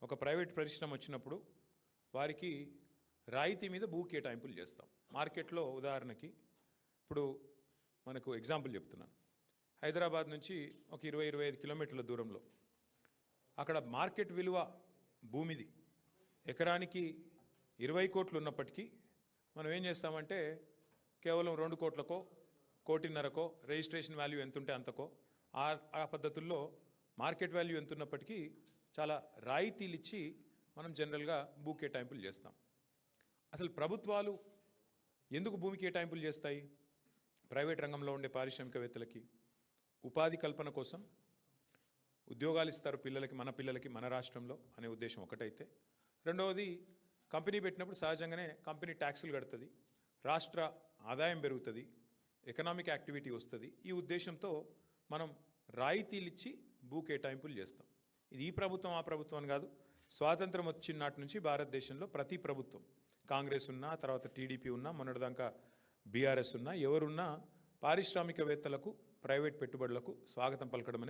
ఒక ప్రైవేట్ పరిశ్రమ వచ్చినప్పుడు వారికి రాయితీ మీద భూ కేటాయింపులు చేస్తాం. మార్కెట్లో ఉదాహరణకి ఇప్పుడు మనకు ఎగ్జాంపుల్ చెప్తున్నాను. హైదరాబాద్ నుంచి ఒక 20-25 కిలోమీటర్ల దూరంలో అక్కడ మార్కెట్ విలువ భూమిది ఎకరానికి 20 కోట్లు ఉన్నప్పటికీ మనం ఏం చేస్తామంటే కేవలం 2 కోట్లకో 1.5 కోటికో రిజిస్ట్రేషన్ వాల్యూ ఎంత ఉంటే అంతకో ఆ పద్ధతుల్లో మార్కెట్ వాల్యూ ఎంత ఉన్నప్పటికీ చాలా రాయితీలు ఇచ్చి మనం జనరల్గా భూ కేటాయింపులు చేస్తాం. అసలు ప్రభుత్వాలు ఎందుకు భూమి కేటాయింపులు చేస్తాయి? ప్రైవేట్ రంగంలో ఉండే పారిశ్రామికవేత్తలకి ఉపాధి కల్పన కోసం, ఉద్యోగాలు ఇస్తారు పిల్లలకి, మన పిల్లలకి మన రాష్ట్రంలో అనే ఉద్దేశం ఒకటైతే, రెండవది కంపెనీ పెట్టినప్పుడు సహజంగానే కంపెనీ ట్యాక్సులు కడుతుంది, రాష్ట్ర ఆదాయం పెరుగుతుంది, ఎకనామిక్ యాక్టివిటీ వస్తుంది. ఈ ఉద్దేశంతో మనం రాయితీలు ఇచ్చి భూ కేటాయింపులు చేస్తాం. ఇది ఈ ప్రభుత్వం ఆ ప్రభుత్వం అని కాదు. స్వాతంత్రం వచ్చిన నాటి నుంచి భారతదేశంలో ప్రతి ప్రభుత్వం, కాంగ్రెస్ ఉన్నా, తర్వాత టీడీపీ ఉన్నా, మొన్నటిదాకా బీఆర్ఎస్ ఉన్నా, ఎవరున్నా పారిశ్రామికవేత్తలకు, ప్రైవేట్ పెట్టుబడులకు స్వాగతం పలకడం